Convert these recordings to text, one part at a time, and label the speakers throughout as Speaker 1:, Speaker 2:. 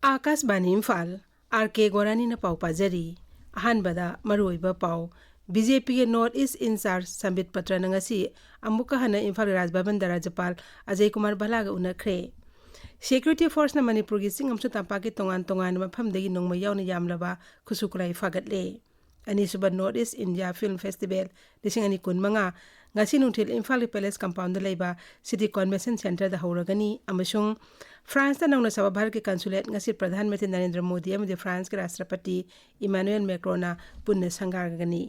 Speaker 1: Akashvani Imphal R.K.Gorani na pau pajari ahanbada maruiba pau BJP के north east in charge Sambit Patra नंगसी अमुका हना इम्फाल राजभवन राज्यपाल अजय कुमार भलागा उनखरे सिक्योरिटी फोर्स ना मणिपुर की सिंग अमसु तंपा की तोंगान मफमदगी नोंगमै यावना यामलबा खुसुकुलाई फागतले अनिसुबा north east India film festival 2025 ngasi nungthil Imphal palace compound लेबा सिटी कन्वेंशन सेंटर दा हौरगनी अमसुंग फ्रांस दा नौना सभा भारत के कंसुलेट ngasi प्रधानमंत्री नरेंद्र मोदी अमदे फ्रांस के राष्ट्रपति इमानुएल मैक्रोना पुण्य संगारगनी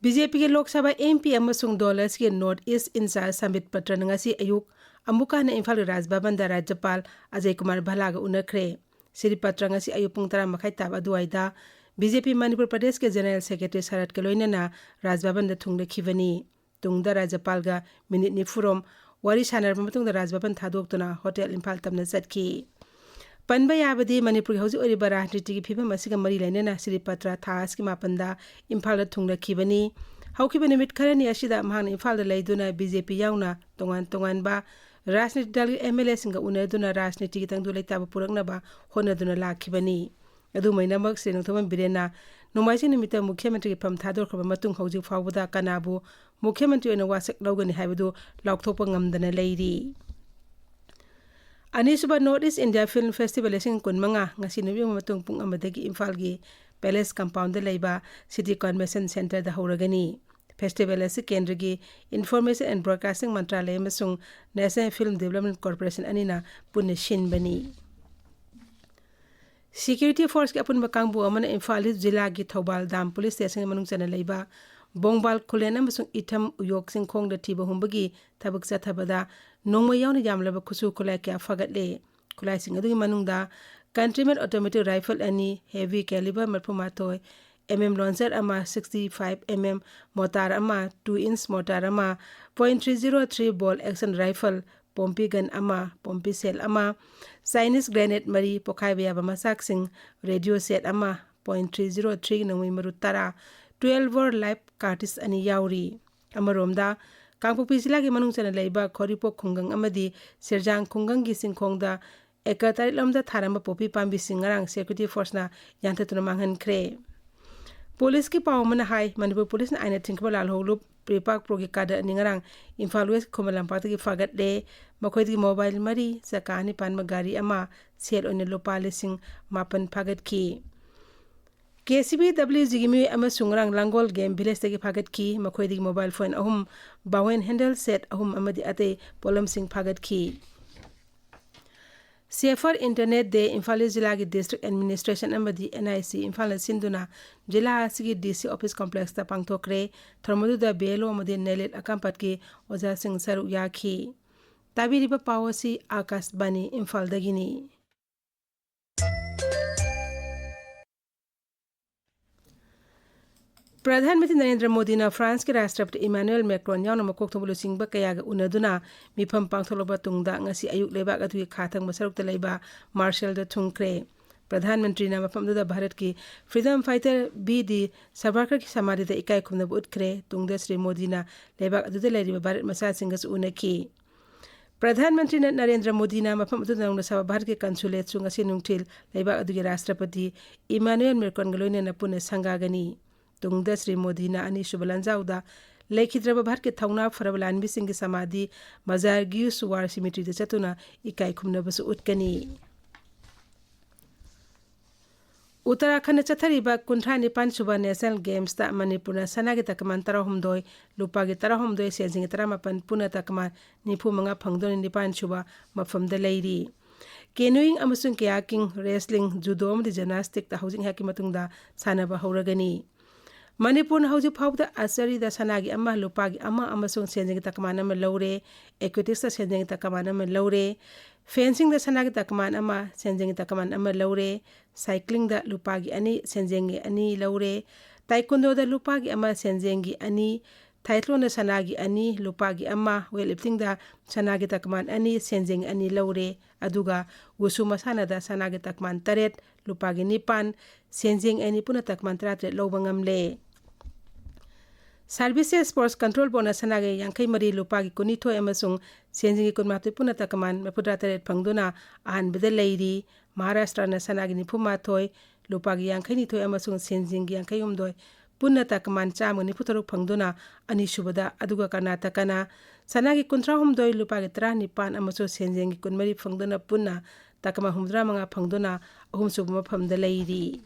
Speaker 1: बीजेपी के लोकसभा एमपी अमसुंग डॉलर्स के north east in charge Sambit Patra नंगसी अयुक अमुका ने इम्फाल राजभवन राज्यपाल अजय कुमार भलागा उनखरे सिरी पत्र ngasi अयुक पुंग 10 मखाई ताब अदुवाइदा बीजेपी मणिपुर प्रदेश के जनरल सेक्रेटरी शरद के लोइनना राजभवन दा थुंगदखिबनी तुंगदा राज्यपाल गा मिनिट निफुरोम वारी सानरब मतुंगदा राजभवन थादोक्तुना होटल इम्फाल तमना चटकी पनबा याबदी मणिपुर हौजी ओरिबा राजनीति की फिल्म असिगा मरी लाइनना सिरी पत्र थास की मापंदा इम्फाल थुंगदखिबनी हौखिबा निमित खरनी असिदा महान इम्फाल लैदुना बीजेपी यावना तोंगान राजनीति दल एमएलए सिंगा उनदुना राजनीति की तंगदु लेताब पुरकनबा होनदुना लाखिबनी अदुमैनमक श्री नोंथोमन बिरेना नोंमाइसिंग निमित मुख्यमंत्री की फम थादोरखबा मतुंग हौजी फावबदा कनाबु मुख्यमंत्री ओना वासक लौगनी हाइबदु लाउथोपा ngamdana लेरी अनिसुबा north east India film festival 2025 ngasi nubi matung pung amadagi Imphal gi palace compound लेबा सिटी कन्वेंशन सेंटर दा हौरगनी फेस्टिवल असे केंद्र की इन्फॉर्मेशन एंड ब्रॉडकास्टिंग मंत्रालय मसुंग नेशनल फिल्म डेवलपमेंट कॉर्पोरेशन अनिना पुण्य शिनबनी सिक्योरिटी फोर्स के अपुन कांगबु अमना इम्फाल जिला की थौबाल दाम पुलिस स्टेशन मनुंग चना लेबा बोंगबाल खुलेन अमसुंग इथम उयोग सिंखोंग द थिबा हुंबगी थबक चथबदा नोंगमै यावना यामलबा खुसु खुलाई क्या फगतले खुलाई सिंग अदुगी मनुंगदा कंट्रीमेड ऑटोमेटिक राइफल अनि हेवी कैलिबर मरफुमाथोय mm launcher ama 65 mm motar ama 2 inch motar ama .303 ball action rifle pompi gun ama pompi cell ama Chinese grenade mari pokhai ba masak sing radio set ama .303 nangwi maru tara 12 bore live cartridge ani yauri amaromda kangpopi sila gi manung chana leiba khoripo khungang amadi serjang khungang gi singkhongda ekatari lamda tharamba popi pambi singarang security force na yanthatuna manghan khre police की पावमन high Manipur police ने आइना थिंकबा लालहोलुप प्रीपाक प्रोगी कादा निंगरांग Imphal waste खुमलंपाक की फागत ले मखोइदी mobile मरी सकानी पान गाड़ी अमा सेल ओने लोपा लिसिंग मापन फागत की केसीबी डब्ल्यूजी गिमी अमा सुंगरांग लांगोल गेम विलेज तगी फागत की मखोइदी मोबाइल फोन अहुम बावेन हैंडल सेट अहुम अमदी अते पोलम सिंह फागत की सेफर इंटरनेट दे इम्फाल जिला की डिस्ट्रिक्ट एडमिनिस्ट्रेशन अमदी एनआईसी इम्फाल सिंधुना जिला की डीसी ऑफिस कॉम्प्लेक्स ता पांगथोक्रे थर्मदुदा बेलो अमदी नेलेट अकांपत की ओजा सिंह सरुक याखी ताबिरिबा पावसी आकाशवाणी इम्फाल दगिनी प्रधानमंत्री नरेंद्र मोदी ने फ्रांस के राष्ट्रपति इमानुएल मैक्रोन यावना मकोक थोबलो सिंगबा कयागा उनदुना मिफम पांगथोलबा तुंगदा ngasi ayuk लेबाक अथुई खाथंग मसरुक लेबा मार्शल द थुंगक्रे प्रधानमंत्री ने मफमदुदा भारत की freedom fighter B D Savarkar की समाधि द इकाई खुमनब उतखरे तुंगदा श्री मोदी ना लेबाक अदुदा लेरिबा भारत मसा सिंगस उनकी प्रधानमंत्री नरेंद्र मोदी ने मफमदुदा सभा भारत के कंसुलेट सुंगसी नुंगथिल लेबाक अदुगे राष्ट्रपति इमानुएल मैक्रोन गलोइने न पुने संगागनी तुंगदा श्री मोदी ना अनि शुभलंजाउदा लेखिद्रब भारत के थौना फरब लानबी सिंह की समाधि मजार गियुस वार सिमिट्री द चतुना इकाई खुमनबस उतकनी उत्तराखंड चथरीबा 29 सुबा नेशनल गेम्स ता मणिपुर सना के तकमान 13 लुपा के 13 सेजिंग 15 पुना तकमान 95 फंगदोन 9 सुबा मफम द लेरी केनुइंग अमसुंग कयाकिंग रेसलिंग जुडो अमदि जिम्नास्टिक ता हौजिंग हाकी मतुंगदा सानबा हौरगनी मणिपुर हौजी फाउदा आचरी दा सनागी अमा लुपागी अमा अमसुंग सेंजिंग तकमान अमा लौरे एक्वेटिक्स दा सेंजिंग तकमान अमा लौरे फेंसिंग दा सनागी तकमान अमा सेंजिंग तकमान अमा लौरे साइक्लिंग दा लुपागी अनि सेंजिंग अनि लौरे ताइक्वांडो दा लुपागी अमा सेंजिंग अनि थाइथलोन दा सनागी अनि लुपागी अमा वेटलिफ्टिंग दा सनागी तकमान अनि सेंजिंग अनि लौरे अदुगा वुसु मसाना दा सनागी तकमान 3 लुपागी 9 सेंजिंग अनि पुना तकमान 3 लौबा ngamle Services Sports Control Board sanage yangkai mari lupagi kunitho emasung senjingi kunmatu puna takaman mapudra taret phangduna ahan bida leiri Maharashtra na sanage nipuma thoi lupagi yangkai nitho emasung senjingi yangkai umdoi puna takaman cham niputaruk phangduna ani subada aduga Karnataka na sanage kuntra humdoi lupagi tra nipan amaso senjingi kunmari phangduna puna takama humdra manga phangduna ahum subama phamda leiri.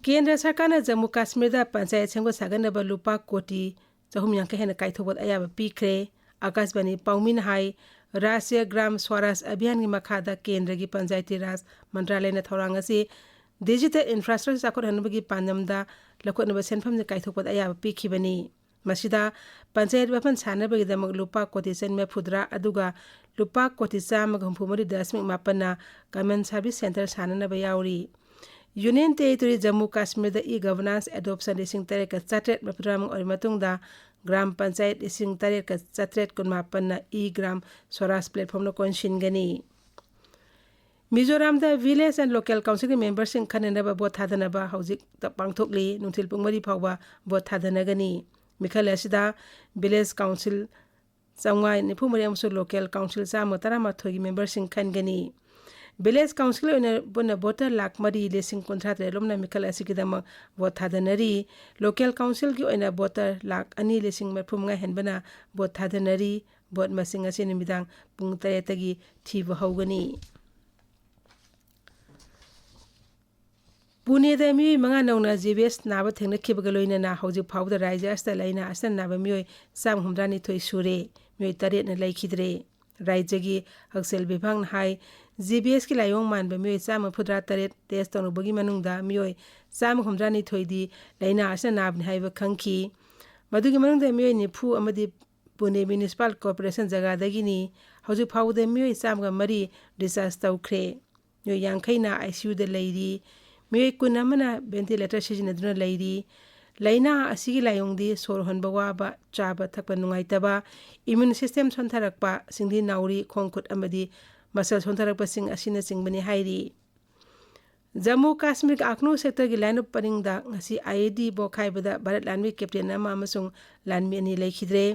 Speaker 1: केंद्र सरकार ने जम्मू कश्मीर पंचायत सेंगो सागनब लुपा कोटी 400 हेन काइथोबत अयाब पीख्रे आकाशवाणी पाउमिन high राष्ट्रीय ग्राम स्वराज अभियान की मखादा केंद्र की पंचायती राज मंत्रालय ने थौरांग असी डिजिटल इंफ्रास्ट्रक्चर चाकोट हनबगी पांदमदा लखोनब सेनफम ने काइथोबत अयाब पीखिबनी मसिदा पंचायत वफन सानबगीदमक लुपा कोटी सेनमे फुद्रा अदुगा लुपा कोटी चामग हुमफुमरी दशमिक मापन्ना कॉमन सर्विस सेंटर साननब याउरी. Union territory Jammu Kashmir e governance adoption लिसिंग तरेट का चट्रेट मपुद्राम और मतुंगदा ग्राम पंचायत लिसिंग तरेट का चट्रेट कुनमापन्ना ई ग्राम स्वराज प्लेटफॉर्म नो कोनशिनगनी. मिजोराम द विलेज एंड लोकल काउंसिल के मेंबर्स सिंग खननबा बोट थादनबा हौजिक पांगथोकली नुंथिल पुंगमरी फावबा बोट थादनगनी. मिखल असिदा विलेज काउंसिल 994 लोकल काउंसिल 113 की मेंबर्स सिंग खनगनी. विलेज काउंसिल बुन वोटर लाख मरी लिसिंग कुंथ्रा लोमना मिखल असिगिदम वोट थादनरी लोकल काउंसिल की वोटर लाख 2 लिसिंग मरफुमंगा हेनबना वोट थादनरी वोट मसिंग असे निमिदांग पुंग 3 तगी थीब हौगनी. पुणे द मियोय मंगा नौना जीबीएस नाब थेंगनखिबग लोइनना हौजिक फावद राज्य अस्ता लाइना असन नाब मियोय 132 सुरे मियोय 8 न लैखिद्रे. राज्य की हक्सेल विभाग हाई जीबीएस की लायोंग मानब मियोय 148 टेस्ट तौनुबगी मनुंगदा मियोय 132 लाइना असन नाबनि हाइब खंखी. मदुगी मनुंगदा मियोय 90 अमदी पुणे म्युनिसिपल कॉर्पोरेशन जगादगिनी हौजिक फावद मियोय 103 डिस्चार्ज तौख्रे. मियोय 50 ना आईसीयू द लैरी मियोय 10 ना वेंटिलेटर सिजनदुना लैरी. लाइना असिगी लायोंगदी सोर होनबा वाबा चाबा थकपा नुंगाइतबा इम्यून सिस्टम सोंथरकपा सिंगदी नाउरी खोंखुट अमदी मसल सोंथरकपा सिंग असिना सिंगबनी हाइरी. जम्मू कश्मीर आखनु सेक्टर की लाइन अप परिंगदा ngasi आईडी बोखाइबदा भारत लानमी कैप्टन अमा अमसुंग लानमी अनि लैखिद्रे.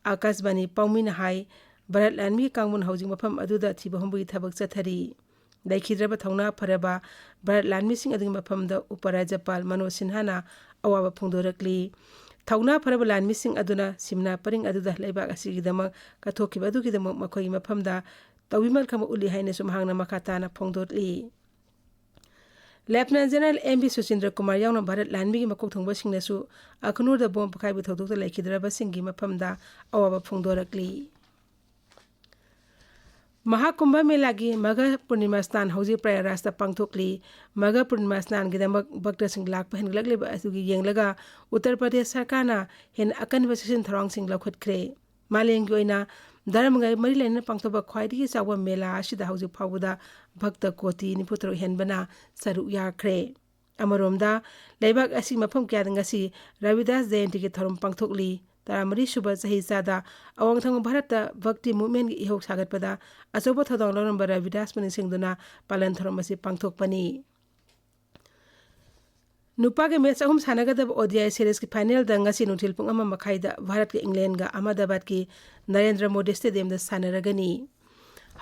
Speaker 1: आकाशवाणी पाउमिन हाई भारत लानमी कांगमुन हौजिंग मफम अदुदा थिबहुंबुगी थबक चथरी. लैखिद्रबा थौना फरबा भारत लानमी सिंग अदुगी मफमदा उपराज्यपाल मनोज सिन्हाना अवाबा फोंदोरकली. थौना फरबा लानमी सिंग अदुना सिमना परिंग अदुदा लैबाक असिगिदमक कथोखिबा अदुगिदमक मखोई मफमदा तौविमल खम उली हाइने सुमहांगना मखाताना फोंदोरली. Lieutenant general MB Suchindra Kumar यावना भारत लानमी की मकोक थोंबा सिंगनसु अखनुरदा बोम पखाइबा थौदोकता लैखिद्रबा सिंगी मफमदा अवाबा फोंदोरकली. महाकुंभ मेला की मघ पूर्णिमा स्नान हौजी प्रयागराज पांगथोकली. मघ पूर्णिमा स्नान की भक्त सिंह लाख हेनगलगलेबा असुगी येंगलगा उत्तर प्रदेश सरकारना हेन अकनबा सेशन थरौंगसिंग लौखटख्रे. मालेंगी ओइना धर्मगा मरी लैना पांगथोबा ख्वाइदगी चावबा मेला असिदा हौजी फावबदा भक्त कोटी 93 हेनबना सरुक याख्रे. अमरोमदा लैबाक असि मफम क्यादा ngasi रविदास जयंती की थरम पांगथोकली. 13 सुबह सही सादा अवंगथंग भारत भक्ति मूवमेंट की इहोक सागतपदा अचौबा थौदांग लौरंबा रविदास मनि सिंगदुना पालन थरम असी पांगथोकपनी. नुपा के मैच अहुम सानगदब ओडीआई सीरीज की फाइनल दंगसी नुथिल पुंग अमा मखाइदा भारत के इंग्लैंड गा अहमदाबाद की नरेंद्र मोदी स्टेडियम दा सानरगनी.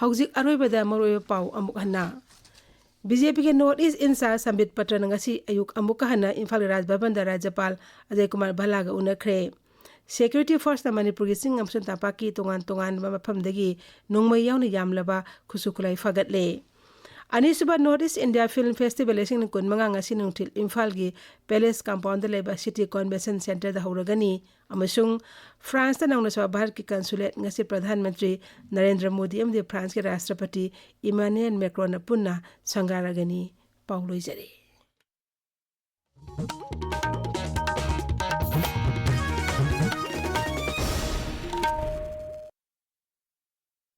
Speaker 1: हौजिक अरोइबदा मरोइबा पाउ अमुक हन्ना. बीजेपी के north east in charge Sambit Patra नंगसी अयुक अमुक हन्ना इम्फाल राजभवन दा राज्यपाल अजय कुमार भल्लागा उनखरे. सेक्यूरिटी फोर्स मणिपुर की सिंग अमसन तापाकी तोंगान तोंगान मफमदगी नोंगमई यावना यामलबा खुसु खुलाई फगतले. अनिसुबा north east India film festival लिसिंग कुन मंगा ngasi नुंथिल इम्फाल की पैलेस कंपाउंड लेबा सिटी कन्वेंशन सेंटर दा हौरगनी. अमसुंग फ्रांस दा नौना भारत की कंसुलेट ngasi प्रधानमंत्री नरेंद्र मोदी अमदे फ्रांस के राष्ट्रपति इमानुएल मैक्रोन पुन्ना संगारगनी. पाउलोइजरे.